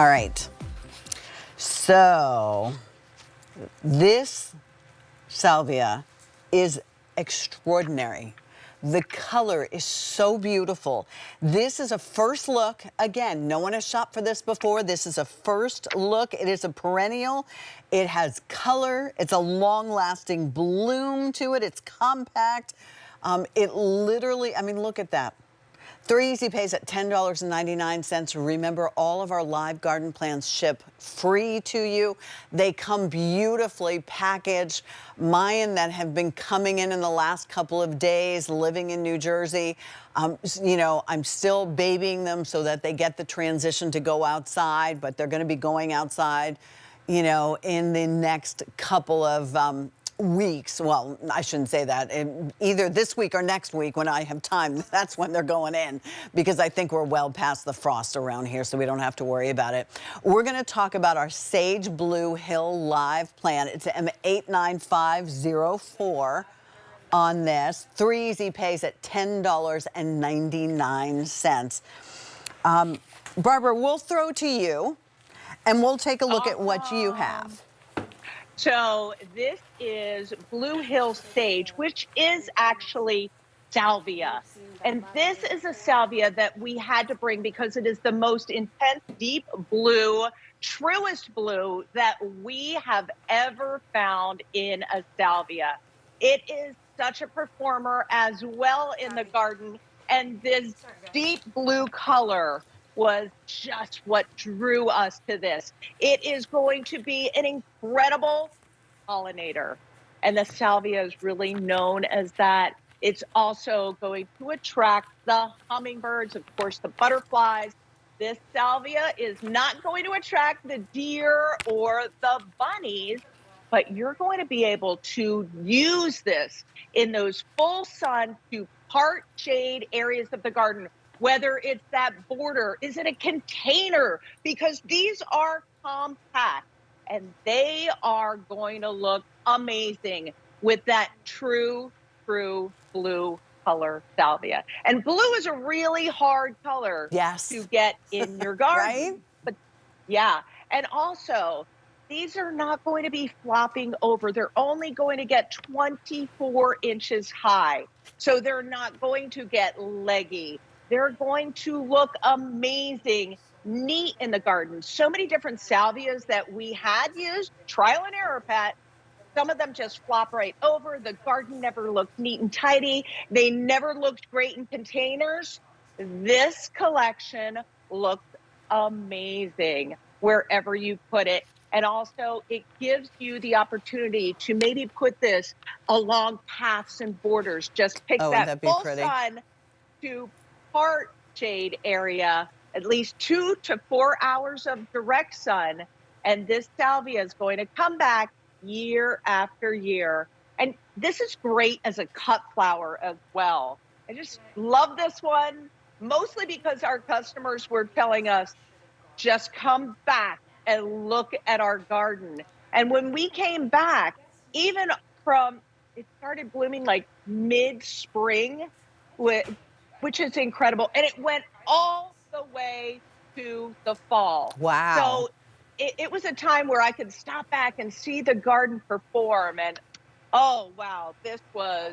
All right. So this salvia is extraordinary. The color is so beautiful. This is a first look. Again, no one has shopped for this before. This is a first look. It is a perennial. It has color. It's a long-lasting bloom to it. It's compact. It literally, I mean, look at that. 3 easy pays at $10.99. Remember, all of our live garden plants ship free to you. They come beautifully packaged. Mine that have been coming in the last couple of days, living in New Jersey, you know, I'm still babying them so that they get the transition to go outside, but they're going to be going outside, you know, in the next couple of weeks. Well, I shouldn't say that. Either this week or next week when I have time, that's when they're going in, because I think we're well past the frost around here, so we don't have to worry about it. We're going to talk about our Sage Blue Hill live plant. It's M89504 on this. 3 easy pays at $10.99. Barbara, we'll throw to you, and we'll take a look at what you have. So this is Blue Hill Sage, which is actually salvia. And this is a salvia that we had to bring because it is the most intense, deep blue, truest blue that we have ever found in a salvia. It is such a performer as well in the garden. And this deep blue color was just what drew us to this. It is going to be an incredible pollinator, and the salvia is really known as that. It's also going to attract the hummingbirds, of course, the butterflies. This salvia is not going to attract the deer or the bunnies, but you're going to be able to use this in those full sun to part shade areas of the garden, whether it's that border, is it a container? Because these are compact and they are going to look amazing with that true blue color salvia. And blue is a really hard color to get in your garden. Right? But yeah, and also these are not going to be flopping over. They're only going to get 24 inches high. So they're not going to get leggy. They're going to look amazing, neat in the garden. So many different salvias that we had used, trial and error, Pat. Some of them just flop right over. The garden never looked neat and tidy. They never looked great in containers. This collection looks amazing wherever you put it. And also, it gives you the opportunity to maybe put this along paths and borders. Just pick that full sun to part shade area, at least 2 to 4 hours of direct sun. And this salvia is going to come back year after year. And this is great as a cut flower as well. I just love this one, mostly because our customers were telling us, just come back and look at our garden. And when we came back, even from, it started blooming like mid-spring, which is incredible. And it went all the way to the fall. Wow. So it was a time where I could stop back and see the garden perform. And oh, wow, this was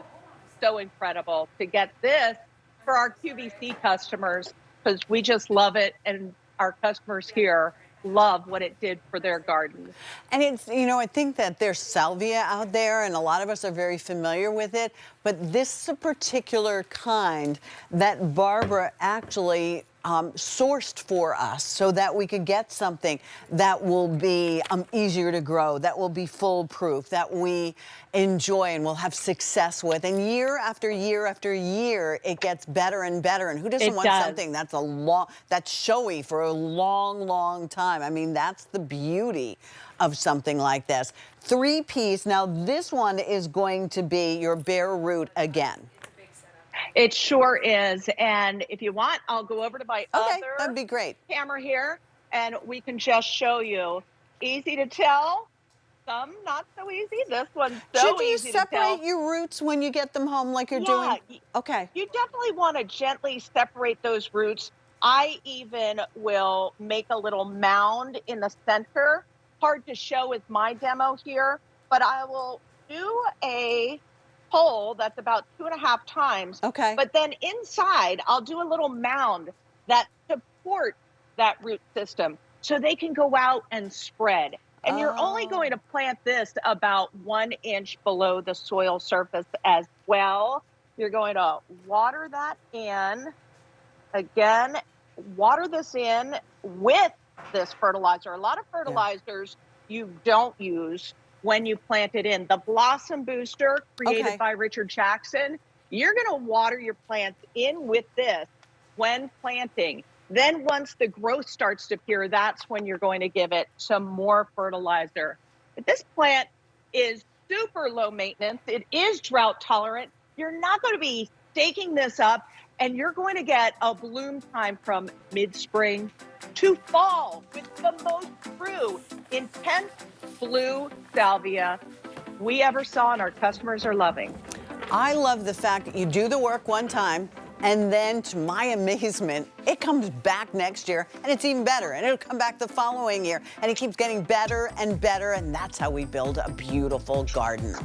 so incredible to get this for our QVC customers, because we just love it. And our customers here love what it did for their gardens. And it's, you know, I think that there's salvia out there and a lot of us are very familiar with it, but this is a particular kind that Barbara actually sourced for us so that we could get something that will be easier to grow, that will be foolproof, that we enjoy and will have success with. And year after year after year, it gets better and better. And who doesn't want something that's that's showy for a long, long time? I mean, that's the beauty of something like this. 3-piece. Now, this one is going to be your bare root again. It sure is. And if you want, I'll go over to my that'd be great. Camera here, and we can just show you. Easy to tell, some not so easy. This one's so easy to tell. Should you separate your roots when you get them home like you're doing? Okay. You definitely want to gently separate those roots I even will make a little mound in the center. Hard to show with my demo here, but I will do a hole that's about 2.5 times. Okay. But then inside, I'll do a little mound that supports that root system so they can go out and spread. And you're only going Oh, to plant this about 1 inch below the soil surface as well. You're going to water that in. Again, water this in with this fertilizer. A lot of yeah. fertilizers you don't use when you plant it in. The Blossom Booster, created Okay. by Richard Jackson, you're going to water your plants in with this when planting. Then once the growth starts to appear, that's when you're going to give it some more fertilizer. But this plant is super low maintenance. It is drought tolerant. You're not going to be staking this up, and you're going to get a bloom time from mid-spring to fall with the most true intense blue salvia we ever saw and our customers are loving. I love the fact that you do the work one time, and then to my amazement, it comes back next year and it's even better, and it'll come back the following year, and it keeps getting better and better, and that's how we build a beautiful garden.